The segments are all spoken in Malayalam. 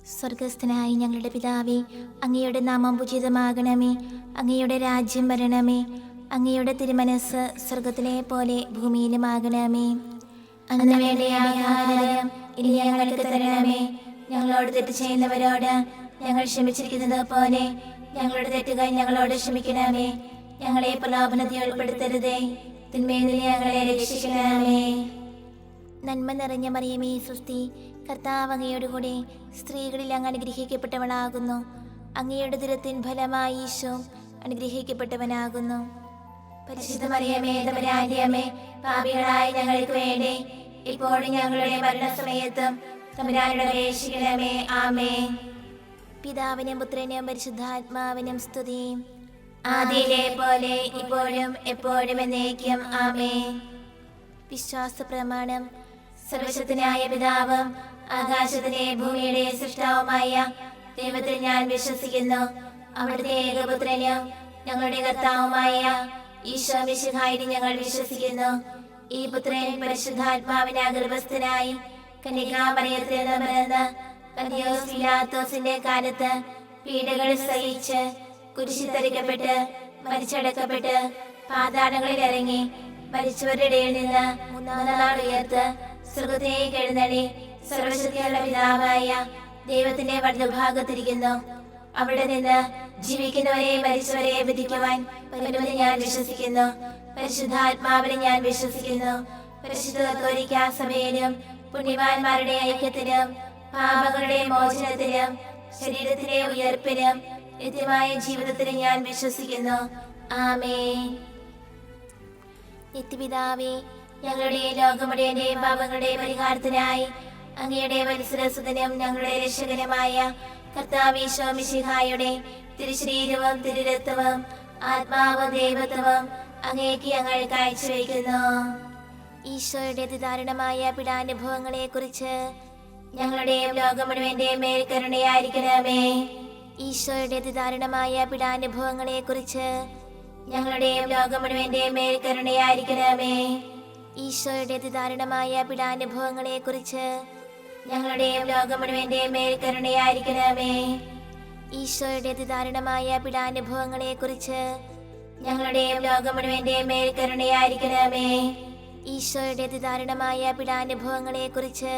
സ്വർഗസ്ഥനായ ഞങ്ങളുടെ പിതാവേ, അങ്ങയുടെ നാമം പൂജിതമാകണമേ. അങ്ങയുടെ രാജ്യം വരണമേ. അങ്ങയുടെ തിരുമനസ് സ്വർഗത്തിലെ പോലെ ഭൂമിയിലുമാകണമേ. അന്ന് വേണ്ട ആഹാരം ഇനി ഞങ്ങൾക്ക് തരണമേ. ഞങ്ങളോട് തെറ്റ് ചെയ്യുന്നവരോട് ഞങ്ങൾ ക്ഷമിച്ചിരിക്കുന്നത് പോലെ ഞങ്ങളുടെ തെറ്റുകൾ ഞങ്ങളോട് ക്ഷമിക്കണമേ. ഞങ്ങളെ പ്രലോഭനത്തിൽ ഉൾപ്പെടുത്തരുതേ, തിന്മയിൽ നിന്ന് ഞങ്ങളെ രക്ഷിക്കണമേ. നന്മ നിറഞ്ഞ മറിയമേ സ്വസ്തി, കർത്താവ് അങ്ങയോടുകൂടെ സ്ത്രീകളിൽ അങ്ങ് അനുഗ്രഹിക്കപ്പെട്ടവളാകുന്നു. അങ്ങയുടെ ദുരത്തിൻ ഫലമായി ഈശോ അനുഗ്രഹിക്കപ്പെട്ടവനാകുന്നു. പരിശുദ്ധ മറിയമേ തമ്പുരാന്റെ അമ്മേ, പാപികളായ ഞങ്ങൾക്ക് വേണ്ടി ഇപ്പോഴും ഞങ്ങളുടെ മരണസമയത്തും തമ്പുരാനോട് അപേക്ഷിക്കണമേ. ആമേൻ. പിതാവിനും പുത്രനും പരിശുദ്ധാത്മാവിനും സ്തുതി, ആദിയിലെ പോലെ ഇപ്പോഴും എപ്പോഴും എന്നേക്കും. ആമേൻ. വിശ്വാസ പ്രമാണം. സർവശക്തനായ പിതാവും ആകാശത്തിലെ ഭൂമിയുടെ സൃഷ്ടാവുമായ ദൈവത്തിൽ ഞാൻ വിശ്വസിക്കുന്നു. അവിടുത്തെ ഏകപുത്രനും ഞങ്ങളുടെ കർത്താവുമായ ഈശോ മിശിഹായിൽ ഞങ്ങൾ വിശ്വസിക്കുന്നു. ഈ പുത്രൻ പരിശുദ്ധാത്മാവിനെ ഗർഭസ്ഥനായി കന്യകാമറിയത്തിൽ നിന്ന് പിറന്ന് പന്തിയോസ് പിലാത്തോസിന്റെ കാലത്ത് പീഡകൾ സഹിച്ച് കുരിശിൽ തറയ്ക്കപ്പെട്ട് മരിച്ചടക്കപ്പെട്ട് പാതാളങ്ങളിൽ ഇറങ്ങി മരിച്ചവരുടെ ഇടയിൽ നിന്ന് മൂന്നാം നാൾ ഉയർത്ത് സ്വർഗ്ഗത്തിലേക്ക് എഴുന്നള്ളി സർവശക്തിയുള്ള പിതാവായ ദൈവത്തിന്റെ വലതുഭാഗത്തിരിക്കുന്നു. അവിടെ നിന്ന് ജീവിക്കുന്നവരെ മരിച്ചവരെ വിധിക്കുവാൻ വരുമെന്ന് ഞാൻ വിശ്വസിക്കുന്നു. പരിശുദ്ധാത്മാവിനെ ഞാൻ വിശ്വസിക്കുന്നു. പരിശുദ്ധ കത്തോലിക്കാ സഭയിലും പുണ്യവാന്മാരുടെ ഐക്യത്തിലും പാപങ്ങളുടെ മോചനത്തിലും ശരീരത്തിലെ ഉയർപ്പിലും നിത്യമായ ജീവിതത്തിലും ഞാൻ വിശ്വസിക്കുന്നു. ആമേൻ. നിത്യപിതാവേ, ഞങ്ങളുടെ ലോകമുടേന്റെയും പാപങ്ങളുടെ പരിഹാരത്തിനായി അങ്ങയുടെ വത്സരസുതനും ഞങ്ങളുടെ രക്ഷകനുമായ കർത്താവ് ഈശോ മിശിഹായുടെ തിരുശരീരവും തിരുരക്തവും ആത്മാവും ദൈവത്വവും അങ്ങേക്ക് ഞങ്ങൾ കാഴ്ചവെക്കുന്നു. ഈശോയുടെ അതിദാരുണമായ പീഡാനുഭവങ്ങളെ കുറിച്ച് ഞങ്ങളുടെയും ലോകം മുഴുവന്റെയും മേൽ കരുണയായിരിക്കണമേ. ഈശോയുടെ അതിദാരുണമായ പീഡാനുഭവങ്ങളെ കുറിച്ച് ഞങ്ങളുടെയും ലോകം മുഴുവന്റെയും മേൽ കരുണയായിരിക്കണമേ. ഈശോയുടെ അതിദാരുണമായ പീഡാനുഭവങ്ങളെ കുറിച്ച് ഞങ്ങളുടെയും ലോകം മുഴുവന്റെയും മേൽ കരുണയായിരിക്കണമേ. ഈശോയുടെ അതിദാരുണമായ പീഡാനുഭവങ്ങളെ കുറിച്ച് ഞങ്ങളുടെയും ലോകം മുഴുവന്റെയും മേൽ കരുണയായിരിക്കണമേ. ഈശോയുടെ അതിദാരുണമായ പീഡാനുഭവങ്ങളെ കുറിച്ച്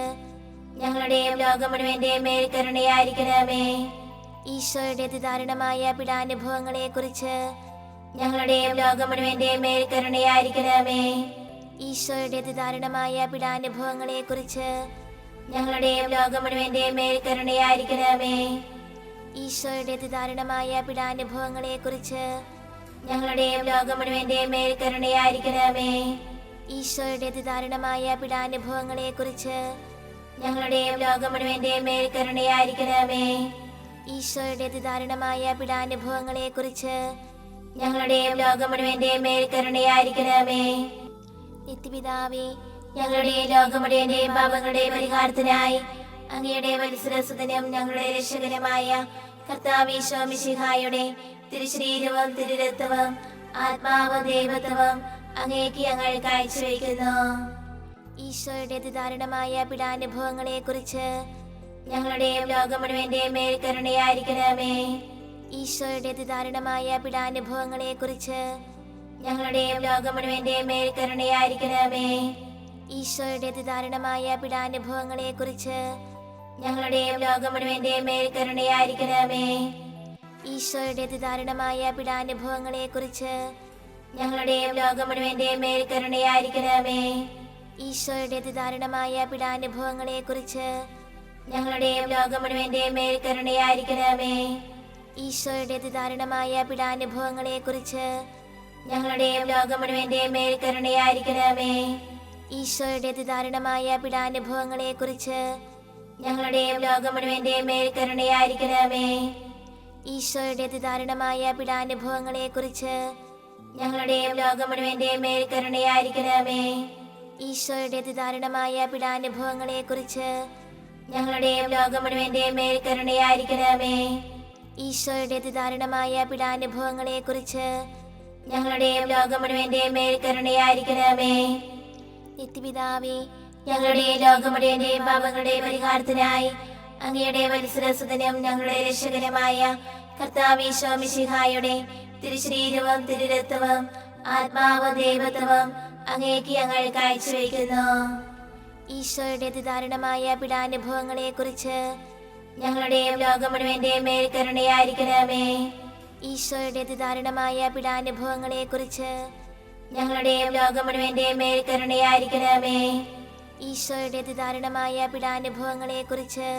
ഞങ്ങളുടെയും ലോകം മുഴുവന്റെയും മേൽ കരുണയായിരിക്കണമേ. ഈശോയുടെ അതിദാരുണമായ പീഡാനുഭവങ്ങളെ കുറിച്ച് ഞങ്ങളുടെയും ലോകം മുഴുവന്റെയും മേൽ കരുണയായിരിക്കണമേ. ഈശോയുടെ അതിദാരുണമായ പീഡാനുഭവങ്ങളെ കുറിച്ച് ഞങ്ങളുടെയും ലോകം മുഴുവന്റെയും മേൽ കരുണയായിരിക്കണമേ. ഈശോയുടെ അതിദാരുണമായ പീഡാനുഭവങ്ങളെ കുറിച്ച് ഞങ്ങളുടെയും ലോകം മുഴുവന്റെയും മേൽ കരുണയായിരിക്കണമേ. ഈശോയുടെ അതിദാരുണമായ പീഡാനുഭവങ്ങളെ കുറിച്ച് ഞങ്ങളുടെയും ലോകം മുഴുവന്റെയും മേൽ കരുണയായിരിക്കണമേ. ഈശോയുടെ അതിദാരുണമായ പീഡാനുഭവങ്ങളെ കുറിച്ച് ഞങ്ങളുടെയും ലോകം മുഴുവന്റെയും മേൽ കരുണയായിരിക്കണമേ. നിത്യപിതാവേ, ഞങ്ങളുടെ ലോകം മുഴുവന്റെയും പാപങ്ങളുടെ പരിഹാരത്തിനായി അങ്ങയുടെ വത്സരസുതനും ഞങ്ങളുടെ രക്ഷകനുമായ കർത്താവ് ഈശോ മിശിഹായുടെ തിരുശരീരവും തിരുരക്തവും ആത്മാവും ദൈവത്വവും അങ്ങേക്ക് ഞങ്ങൾ കാഴ്ചവെക്കുന്നു. ഈശോയുടെ അതിദാരുണമായ പീഡാനുഭവങ്ങളെ കുറിച്ച് ഞങ്ങളുടെയും ലോകം മുഴുവന്റെയും മേൽ കരുണയായിരിക്കണമേ. ഈശോയുടെ അതിദാരുണമായ പീഡാനുഭവങ്ങളെ കുറിച്ച് ഞങ്ങളുടെയും ലോകം മുഴുവന്റെയും മേൽ കരുണയായിരിക്കണമേ. ഈശോയുടെ അതിദാരുണമായ പീഡാനുഭവങ്ങളെ കുറിച്ച് ഞങ്ങളുടെയും ലോകം മുഴുവന്റെയും മേൽ കരുണയായിരിക്കണമേ. ഈശോയുടെ അതിദാരുണമായ പീഡാനുഭവങ്ങളെ കുറിച്ച് ഞങ്ങളുടെയും ലോകം മുഴുവന്റെയും മേൽ കരുണയായിരിക്കണമേ. ഈശോയുടെ അതിദാരുണമായ പീഡാനുഭവങ്ങളെ കുറിച്ച് ഞങ്ങളുടെയും ലോകം മുഴുവന്റെയും മേൽ കരുണയായിരിക്കണമേ. ഈശോയുടെ അതിദാരുണമായ പീഡാനുഭവങ്ങളെ കുറിച്ച് ഞങ്ങളുടെയും ലോകം മുഴുവന്റെയും മേൽ കരുണയായിരിക്കണമേ. ഈശോയുടെ അതിദാരുണമായ പീഡാനുഭവങ്ങളെ കുറിച്ച് ഞങ്ങളുടെയും ലോകം മുഴുവന്റെയും മേൽ കരുണയായിരിക്കണമേ. ഈശോയുടെ അതിദാരുണമായ പീഡാനുഭവങ്ങളെ കുറിച്ച് ഞങ്ങളുടെയും ലോകം മുഴുവന്റെയും മേൽ കരുണയായിരിക്കണമേ. ഈശോയുടെ അതിദാരുണമായ പീഡാനുഭവങ്ങളെ കുറിച്ച് ഞങ്ങളുടെയും ലോകം മുഴുവന്റെയും മേൽ കരുണയായിരിക്കണമേ. ഈശോയുടെ അതിദാരുണമായ പീഡാനുഭവങ്ങളെ കുറിച്ച് ഞങ്ങളുടെയും ലോകം മുഴുവന്റെയും മേൽ കരുണയായിരിക്കണമേ. നിത്യപിതാവേ, ഞങ്ങളുടെ ലോകം മുഴുവന്റെയും പാപങ്ങളുടെ പരിഹാരത്തിനായി അങ്ങയുടെ വത്സരസുതനും ഞങ്ങളുടെ രക്ഷകനുമായ കർത്താവീശോ മിശിഹായുടെ തിരുശരീരവും തിരുരക്തവും ആത്മാവും ദൈവത്വവും അങ്ങേക്ക് ഞങ്ങൾ കാഴ്ചവെക്കുന്നു. ഈശോയുടെ അതിദാരുണമായ പീഡാനുഭവങ്ങളെ കുറിച്ച് ഞങ്ങളുടെയും ലോകം മുഴുവന്റെയും മേൽ കരുണയായിരിക്കണമേ. ഈശോയുടെ അതിദാരുണമായ പീഡാനുഭവങ്ങളെ കുറിച്ച് ഞങ്ങളുടെയും ലോകം മുഴുവന്റെയും മേൽ കരുണയായിരിക്കണമേ. ഈശോയുടെ അതിദാരുണമായ പീഡാനുഭവങ്ങളെ കുറിച്ച്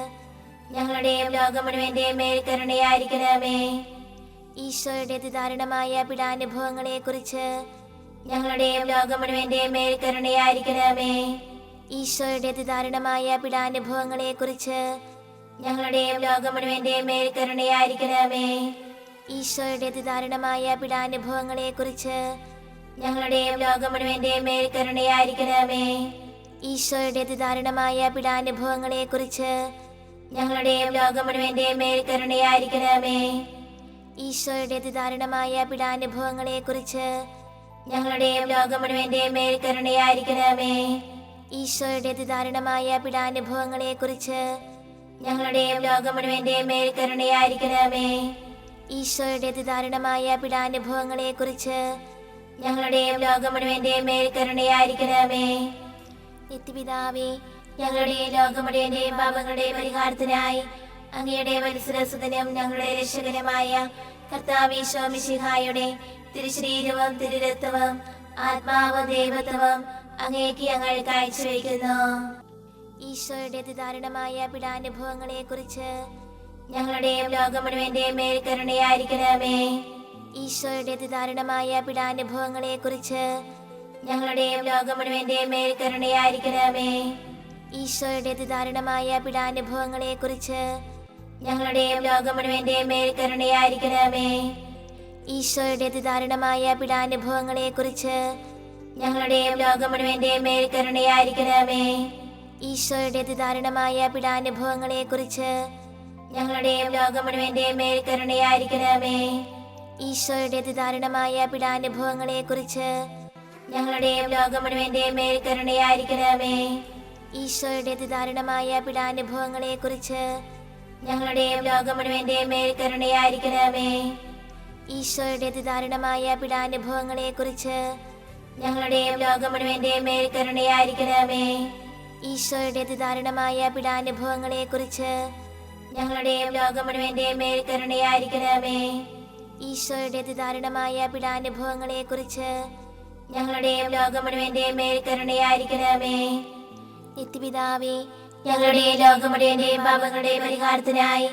ഞങ്ങളുടെയും ലോകം മുഴുവന്റെയും മേൽ കരുണയായിരിക്കണമേ. ഈശോയുടെ അതിദാരുണമായ പീഡാനുഭവങ്ങളെ കുറിച്ച് ഞങ്ങളുടെയും ലോകം മുഴുവന്റെയും മേൽ കരുണയായിരിക്കണമേ. ഈശോയുടെ അതിദാരുണമായ പീഡാനുഭവങ്ങളെ കുറിച്ച് ഞങ്ങളുടെയും ലോകം മുഴുവന്റെയും മേൽ കരുണയായിരിക്കണമേ. ഈശോയുടെ അതിദാരുണമായ പീഡാനുഭവങ്ങളെ കുറിച്ച് ഞങ്ങളുടെയും ലോകം മുഴുവന്റെയും മേൽ കരുണയായിരിക്കണമേ. ഈശോയുടെ അതിദാരുണമായ പീഡാനുഭവങ്ങളെ കുറിച്ച് ഞങ്ങളുടെയും ലോകം മുഴുവന്റെയും മേൽ കരുണയായിരിക്കണമേ. ഈശോയുടെ അതിദാരുണമായ പീഡാനുഭവങ്ങളെ കുറിച്ച് ഞങ്ങളുടെയും ലോകം മുഴുവന്റെയും മേൽ കരുണയായിരിക്കണമേ. ഈശോയുടെ അതിദാരുണമായ പീഡാനുഭവങ്ങളെ കുറിച്ച് ഞങ്ങളുടെയും ലോകം മുഴുവന്റെയും മേൽ കരുണയായിരിക്കണമേ. ഈശോയുടെ അതിദാരുണമായ പീഡാനുഭവങ്ങളെ കുറിച്ച് ഞങ്ങളുടെയും ലോകം മുഴുവന്റെയും മേൽ കരുണയായിരിക്കണമേ. നിത്യപിതാവേ, ഞങ്ങളുടെ ലോകം മുഴുവന്റെയും പാപങ്ങളുടെ പരിഹാരത്തിനായി അങ്ങയുടെ വത്സരസുതനും ഞങ്ങളുടെ രക്ഷകനുമായ കർത്താവീശോ മിശിഹായുടെ തിരുശരീരവും തിരുരക്തവും ആത്മാവും ദൈവത്വവും അങ്ങേക്ക് ഞങ്ങൾ കാഴ്ചവെക്കുന്നു. ഈശോയുടെ അതിദാരുണമായ പീഡാനുഭവങ്ങളെ കുറിച്ച് ഞങ്ങളുടെയും ലോകം മുഴുവന്റെയും മേൽ കരുണയായിരിക്കണമേ. ഈശോയുടെ അതിദാരുണമായ പീഡാനുഭവങ്ങളെ കുറിച്ച് ഞങ്ങളുടെയും ലോകം മുഴുവന്റെയും മേൽ കരുണയായിരിക്കണമേ. ഈശോയുടെ അതിദാരുണമായ പീഡാനുഭവങ്ങളെ കുറിച്ച് ഞങ്ങളുടെയും ലോകം മുഴുവന്റെയും മേൽ കരുണയായിരിക്കണമേ. ഈശോയുടെ അതിദാരുണമായ പീഡാനുഭവങ്ങളെ കുറിച്ച് ഞങ്ങളുടെയും ലോകം മുഴുവന്റെയും മേൽ കരുണയായിരിക്കണമേ. ഈശോയുടെ അതിദാരുണമായ പീഡാനുഭവങ്ങളെ കുറിച്ച് ഞങ്ങളുടെയും ലോകം മുഴുവന്റെയും മേൽ കരുണയായിരിക്കണമേ. ഈശോയുടെ അതിദാരുണമായ പീഡാനുഭവങ്ങളെ കുറിച്ച് ഞങ്ങളുടെയും ലോകം മുഴുവന്റെയും മേൽ കരുണയായിരിക്കണമേ. ഈശോയുടെ അതിദാരുണമായ പീഡാനുഭവങ്ങളെ കുറിച്ച് ഞങ്ങളുടെയും ലോകം മുഴുവന്റെയും മേൽ കരുണയായിരിക്കണമേ. ഈശോയുടെ അതിദാരുണമായ പീഡാനുഭവങ്ങളെ കുറിച്ച് ഞങ്ങളുടെയും ലോകം മുഴുവന്റെയും മേൽ കരുണയായിരിക്കണമേ. ഈശോയുടെ അതിദാരുണമായ പീഡാനുഭവങ്ങളെ കുറിച്ച് ഞങ്ങളുടെയും ലോകം മുഴുവന്റെയും മേൽ കരുണയായിരിക്കണമേ. ഈശോയുടെ അതിദാരുണമായ പീഡാനുഭവങ്ങളെ കുറിച്ച് ഞങ്ങളുടെയും ലോകം മുഴുവന്റെയും മേൽ കരുണയായിരിക്കണമേ. നിത്യപിതാവേ, ഞങ്ങളുടെ ലോകം മുഴുവന്റെയും പാപങ്ങളുടെ പരിഹാരത്തിനായി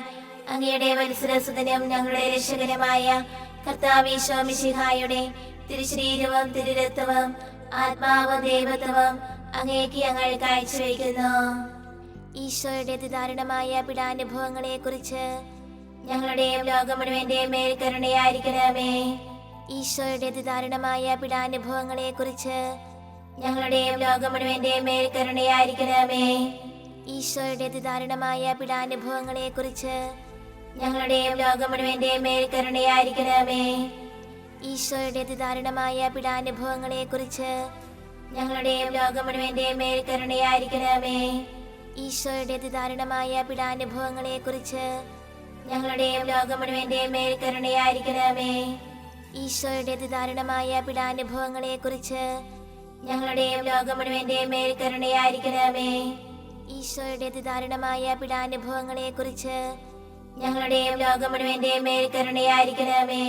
അങ്ങയുടെ വത്സരസുതനും ഞങ്ങളുടെ രക്ഷകനുമായ കർത്താവീശോ മിശിഹായുടെ തിരുശരീരവും തിരുരക്തവും ആത്മാവും ദൈവത്വവും അങ്ങേക്ക് ഞങ്ങൾ കാഴ്ചവെക്കുന്നു. ഈശോയുടെ അതിദാരുണമായ പീഡാനുഭവങ്ങളെ കുറിച്ച് ഞങ്ങളുടെയും ലോകം മുഴുവന്റെയും മേൽ കരുണയായിരിക്കണമേ. ഈശോയുടെ അതിദാരുണമായ പീഡാനുഭവങ്ങളെ കുറിച്ച് ഞങ്ങളുടെയും ലോകം മുഴുവന്റെയും മേൽ കരുണയായിരിക്കണമേ. ഈശോയുടെ അതിദാരുണമായ പീഡാനുഭവങ്ങളെ കുറിച്ച് ഞങ്ങളുടെയും ലോകം മുഴുവന്റെയും മേൽ കരുണയായിരിക്കണമേ. ഈശോയുടെ അതിദാരുണമായ പീഡാനുഭവങ്ങളെ കുറിച്ച് ഞങ്ങളുടെയും ലോകം മുഴുവന്റെയും മേൽ കരുണയായിരിക്കണമേ. ഈശോയുടെ അതിദാരുണമായ പീഡാനുഭവങ്ങളെ കുറിച്ച് ഞങ്ങളുടെയും ലോകം മുഴുവന്റെയും മേൽ കരുണയായിരിക്കണമേ. ഈശോയുടെ അതിദാരുണമായ പീഡാനുഭവങ്ങളെ കുറിച്ച് ഞങ്ങളുടെയും ലോകം മുഴുവന്റെയും മേൽ കരുണയായിരിക്കണമേ. ഈശോയുടെ അതിദാരുണമായ പീഡാനുഭവങ്ങളെ കുറിച്ച് ഞങ്ങളുടെയും ലോകം മുഴുവന്റെയും മേൽ കരുണയായിരിക്കണമേ.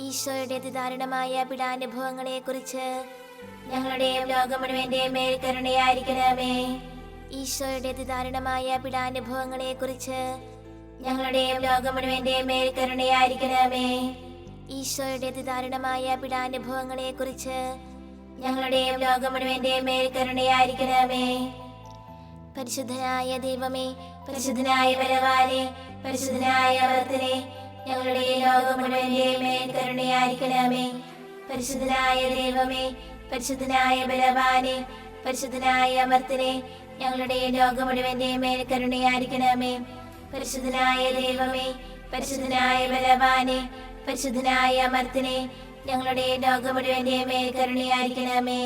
ഈശോയുടെ അതിദാരുണമായ പീഡാനുഭവങ്ങളെ കുറിച്ച് ഞങ്ങളുടെയും ലോകം മുഴുവന്റെയും മേൽ കരുണയായിരിക്കണമേ. ഈശോയുടെ അതിദാരുണമായ പീഡാനുഭവങ്ങളെ കുറിച്ച് ഞങ്ങളുടെയും ലോകം മുഴുവന്റെയും മേൽ കരുണയായിരിക്കണമേ. ഈശോയുടെ അതിദാരുണമായ പീഡാനുഭവങ്ങളെ കുറിച്ച് ഞങ്ങളുടെയും ലോകം മുഴുവന്റെയും മേൽ കരുണയായിരിക്കണമേ. പരിശുദ്ധനായ ദൈവമേ, പരിശുദ്ധനായ ബലവാനേ, പരിശുദ്ധനായ അമർത്തനേ, ഞങ്ങളുടെ ലോകം മുഴുവന്റെയും മേൽ കരുണയായിരിക്കണമേ. പരിശുദ്ധനായ ദൈവമേ, പരിശുദ്ധനായ ബലവാനേ, പരിശുദ്ധനായ അമർത്തനേ, ഞങ്ങളുടെ ലോകം മുഴുവന്റെയും മേൽ കരുണയായിരിക്കണമേ. പരിശുദ്ധനായ ദൈവമേ, പരിശുദ്ധനായ ബലവാനേ, പരിശുദ്ധനായ അമർത്തനേ, ഞങ്ങളുടെ ലോകം മുഴുവന്റെയും മേൽ കരുണയായിരിക്കണമേ.